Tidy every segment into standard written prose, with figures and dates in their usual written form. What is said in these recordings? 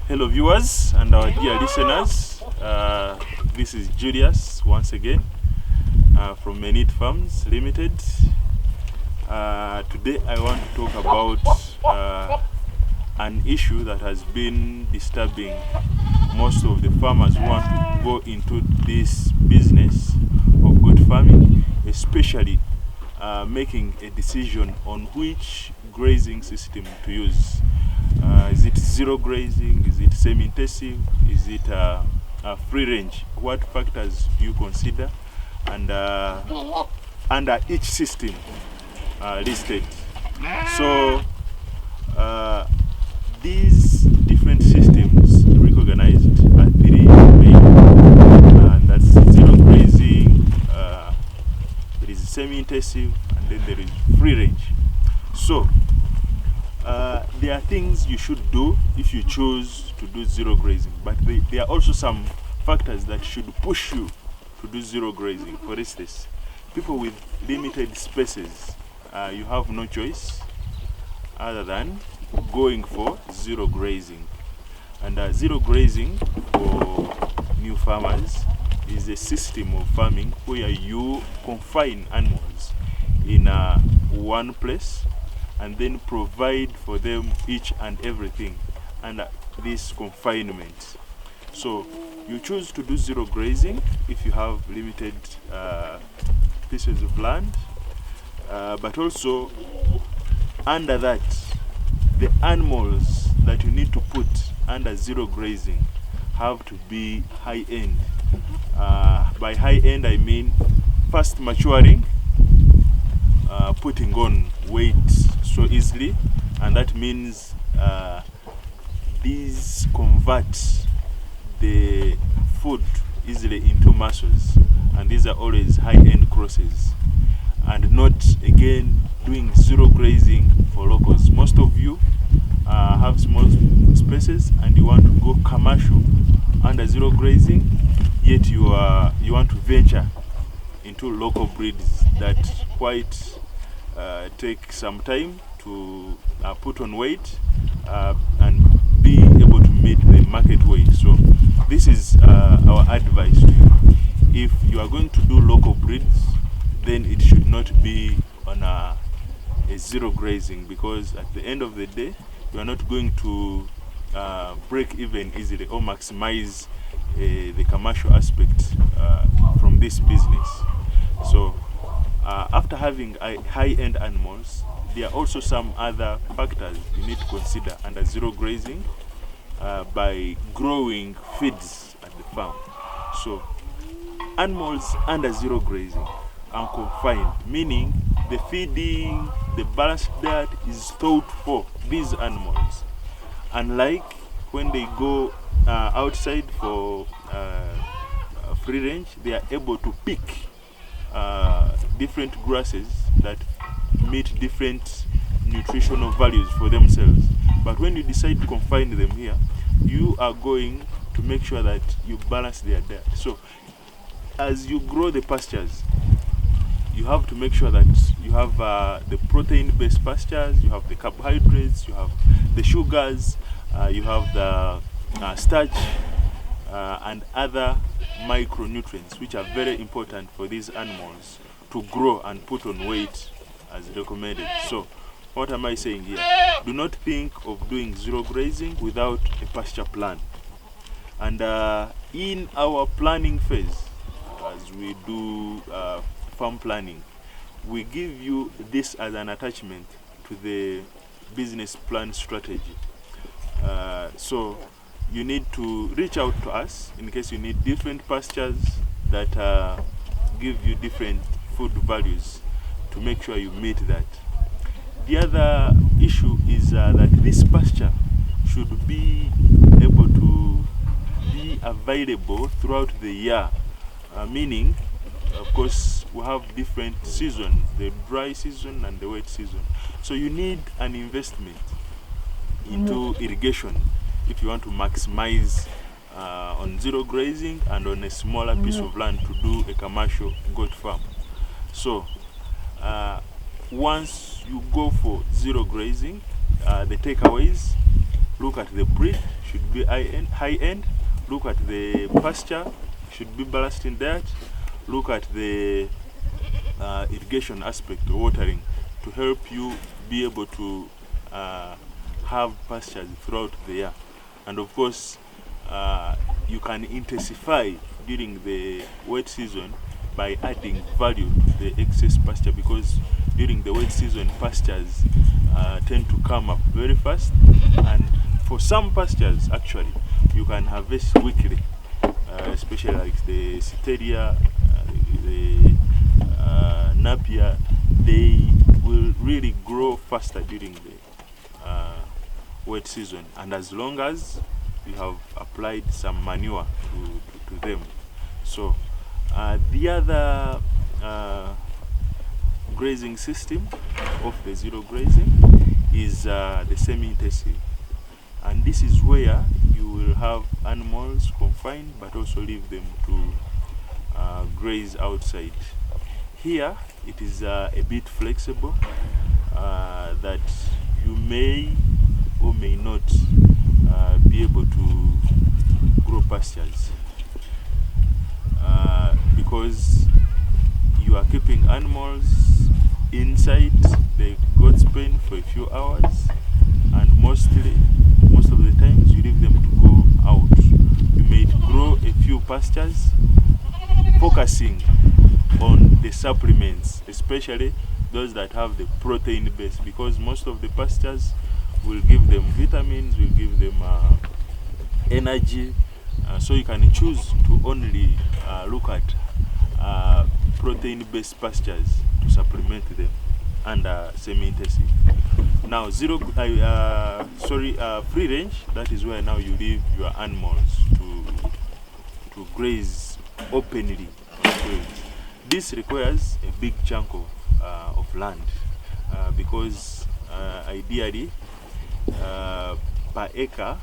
Hello viewers and our dear listeners, this is Julius once again from Menit Farms Limited. Today I want to talk about an issue that has been disturbing most of the farmers who want to go into this business of goat farming, especially making a decision on which grazing system to use. Is it zero grazing? Is it semi-intensive? Is it a free range? What factors do you consider? And under each system listed. So these different systems recognized are three main, and that's zero grazing, there is semi-intensive, and then there is free range. So there are things you should do if you choose to do zero grazing, but there are also some factors that should push you to do zero grazing. For instance, people with limited spaces, you have no choice other than going for zero grazing. And zero grazing for new farmers is a system of farming where you confine animals in one place and then provide for them each and everything under this confinement. So you choose to do zero grazing if you have limited pieces of land, but also under that, the animals that you need to put under zero grazing have to be high end. By high end I mean fast maturing, putting on weight so easily, and that means these convert the food easily into muscles, and these are always high-end crosses, and not again doing zero grazing for locals. Most of you have small spaces and you want to go commercial under zero grazing, yet you want to venture into local breeds that quite take some time to put on weight and be able to meet the market weight. So this is our advice to you. If you are going to do local breeds, then it should not be on a zero grazing, because at the end of the day you are not going to break even easily or maximize the commercial aspect from this business. So after having high-end animals, there are also some other factors you need to consider under zero grazing by growing feeds at the farm. So animals under zero grazing are confined, meaning the feeding, the balanced diet is thought for these animals. Unlike when they go outside for free range, they are able to pick different grasses that meet different nutritional values for themselves. But when you decide to confine them here, you are going to make sure that you balance their diet. So as you grow the pastures, you have to make sure that you have the protein-based pastures, you have the carbohydrates, you have the sugars, you have the starch and other micronutrients, which are very important for these animals to grow and put on weight as recommended. So what am I saying here? Do not think of doing zero grazing without a pasture plan. And in our planning phase, as we do farm planning, we give you this as an attachment to the business plan strategy. So you need to reach out to us in case you need different pastures that give you different food values to make sure you meet that. The other issue is that this pasture should be able to be available throughout the year, meaning, of course, we have different seasons, the dry season and the wet season. So you need an investment into irrigation if you want to maximize on zero grazing and on a smaller piece of land to do a commercial goat farm. So once you go for zero grazing, the takeaways, look at the breed. should be high end. Look at the pasture, should be balanced in diet. Look at the irrigation aspect, watering, to help you be able to have pastures throughout the year. And of course, you can intensify during the wet season by adding value to the excess pasture, because during the wet season pastures tend to come up very fast, and for some pastures actually you can harvest weekly, especially like the Citeria, the Napier. They will really grow faster during the wet season, and as long as you have applied some manure to them. So the other grazing system of the zero grazing is the semi-intensive, and this is where you will have animals confined but also leave them to graze outside. Here it is a bit flexible, that you may or may not be able to grow pastures, because you are keeping animals inside the goat's pen for a few hours, and most of the times you leave them to go out. You may grow a few pastures, focusing on the supplements, especially those that have the protein base, because most of the pastures will give them vitamins, will give them energy. So you can choose to only look at protein-based pastures to supplement them under semi-intensive. Now free range, that is where now you leave your animals to graze openly. This requires a big chunk of land, because ideally per acre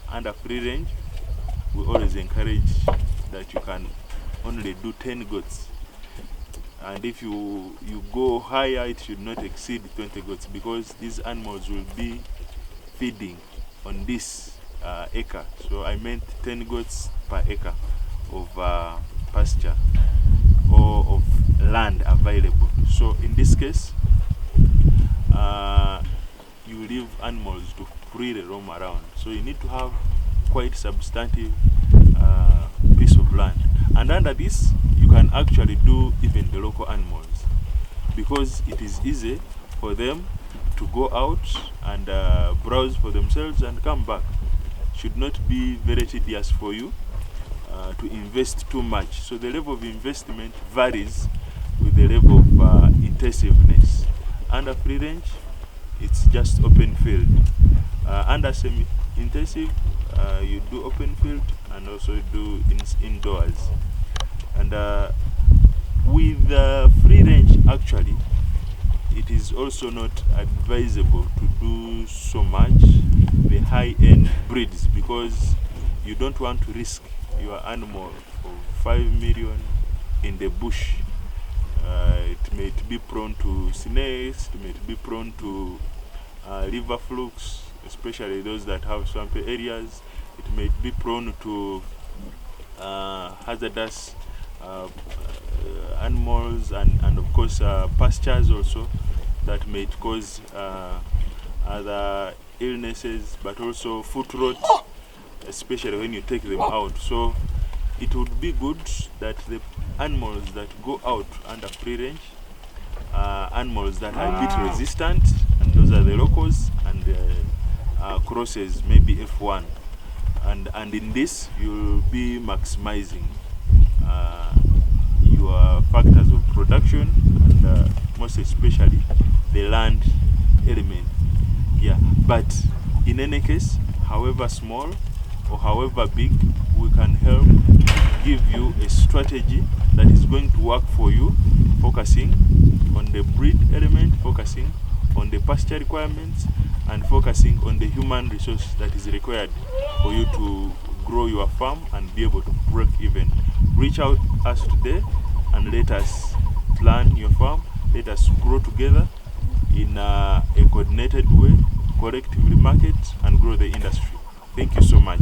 under free range we always encourage that you can only do 10 goats, and if you go higher it should not exceed 20 goats, because these animals will be feeding on this acre. So I meant 10 goats per acre of pasture or of land available. So in this case, you leave animals to freely roam around. So you need to have quite substantive piece of land, and under this you can actually do even the local animals, because it is easy for them to go out and browse for themselves and come back. Should not be very tedious for you to invest too much. So the level of investment varies with the level of intensiveness. Under free range, it's just open field. Under semi-intensive, you do open field and also do indoors. And with free range, actually, it is also not advisable to do so much the high-end breeds, because you don't want to risk your animal of 5 million in the bush. It may be prone to snakes, it may be prone to river flukes, especially those that have swampy areas. It may be prone to hazardous animals, and of course pastures also that may cause other illnesses, but also foot rot, especially when you take them out. So it would be good that the animals that go out under free range are animals that are a bit resistant, and those are the locals, and crosses, maybe F1, and in this you'll be maximizing your factors of production, and most especially the land element. Yeah, but in any case, however small or however big, we can help give you a strategy that is going to work for you, focusing on the breed element, focusing on the pasture requirements, and focusing on the human resource that is required for you to grow your farm and be able to break even. Reach out us today and let us plan your farm. Let us grow together in a coordinated way, collectively market and grow the industry. Thank you so much.